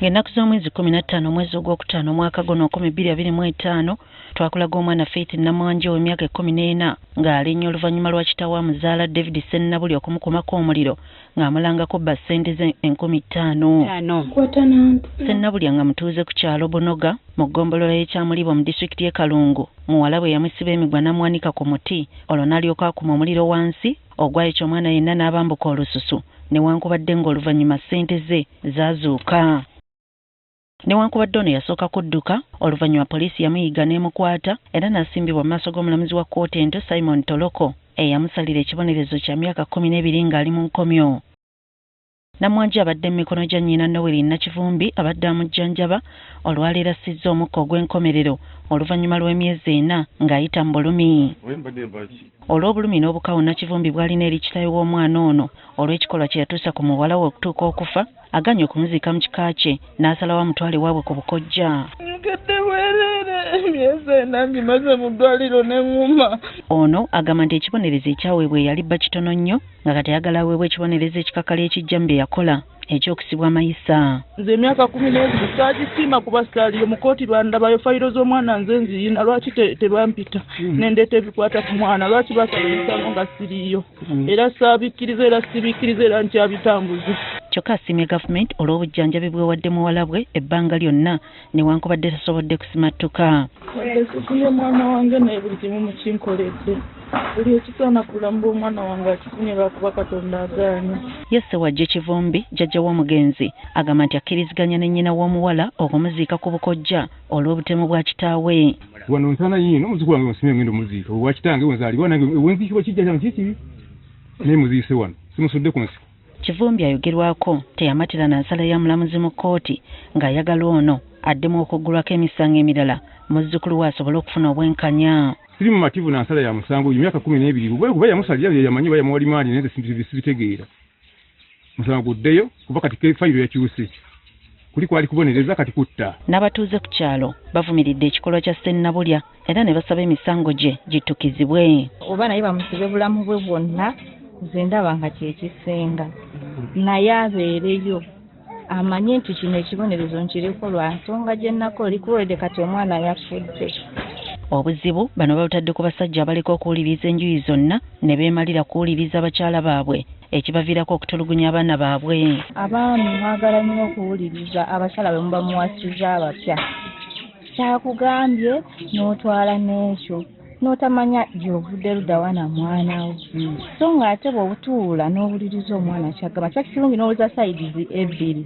Ennaku z'omwezi 15 omwezi ogwokutaano omwaka guno 2025 twakulaga omwana Faith Namwanje w'emyaka 14 ng'alinnye oluvannyuma lwa kitaawe amuzaala David Sennabuli okumukumako omuliro ng'amulangako bba ssente ze 5,000. Sennabuli nga mutuuze ku kyalo Bunoga mu ggombolola y'Ekyamulibo mu disitulikiti y'e Kalungu muwala bwe yamusiba emigwa namwanika ku muti olwo n'alyoka akuma omuliro wansi ogwayokya omwana yenna n'abambuka olususu newankubadde ng'oluvannyuma ssente ze zaazuuka. Newankubadde ono yasooka kudduka oluvannyuma poliisi yamuyiga n'emukwata era n'asimbibwa mu maaso g'omulamuzi wa kkooti ento Simon Toloko eyamusalira ekibonerezo kya myaka 12 ng'ali mu nkomyo. Namwanje abadde mu mikono gya nnyina Noel Nakivumbi abadde amujjanjaba olwaleero assizza omukka ogw'enkomerero oluvannyuma lw'emyezi 4 ng'ayita mu bulumi. Olw'obulumi n'obukawo Nakivumbi bw'alina eri kitaawe w'omwana ono olw'ekikolwa kye yatuusa ku muwala we okutuuka okufa aganye okumuziika mu kika kye n'asalawo amutwale waabwe ku Bukojja. Ono agamba nti ekibonerezo ekyaweebwa yali bba kitono nnyo nga kati ayagala aweebwa ekibonerezo ekikakali ekijja mu bye yakola ekyokusibwa amayisa. Nze emyaka 12 saagisiima kuba saaliyo mu kkooti bandabayo fayiro z'omwana nze nziyina lwaki tebampita nendeeta ebikwata ku mwana lwaki basaba emisango nga siriiyo era saabikkiriza era sibikkiriza era nkyabitambuza. Kyokka asiimye gavumenti olw'obujjanjabi bwewadde muwala bwe ebbanga lyonna newankubadde tasobodde kusimattuka. Esifunye mwana wange naye buli kimu mukinkoledde. Buli ekisaana ku bulamu bw'omwana wange akifunye lwakuba Katonda agaanye. Yesse wajje Kivumbi jjajja w'omugenzi agamba nti akkiriziganya ne nnyina w'omuwala okumuziika ku Bukojja olw'obutemu bwa kitaawe. Wano nsana yino omuzukulu wange omusimye ngendo muziika obwa kitange wenzaalibwa nange wenziikibwa kijja kiki naye muziise wano simusudde ku nsiko. Kivumbi ayogerwako teyamatira na nsala ya mulamuzi mu kkooti ng'ayagala ono addemu okuggulwako emisango emirala muzzukulu we asobole okufuna obwenkanya. Siri mu mativu na nsala ya musango emyaka 12 bwe kuba yamusalira yamanyi ba yamuwali maani neze sibitegeera. Musango guddeyo kuba kati fayiro yakyuse kuli kwali kubonereza kati kutta. N'abatuuze ku kyalo bavumiridde ekikolwa kya Sennabulya era ne basaba emisango gye gittukizibwe. Oba naye bamusibe bulamu bwe bwonna nze ndaba nga kyekisenga naye abeereyo amanye nti kino ekibonerezo nkiriko lwa nsonga gye nnako likuwedde kati omwana yafudde. Obuzibu bano babutadde ku basajja abaleka okuwuliriza enjuyi zonna ne beemalira kuwuliriza abakyala baabwe ekibaviirako okutulugunya abaana baabwe. Abaami mwagala nnyo okuwuliriza abakyala bwe muba muwasiza abapya kyakugambye n'otwala n'ekyo n'otamanya gy'ovudde luddawa na mwana wo so ng'ate bw'obutuula n'owuliriza omwana kyagamba kyakirungi n'owuliza sayidizi ebbiri.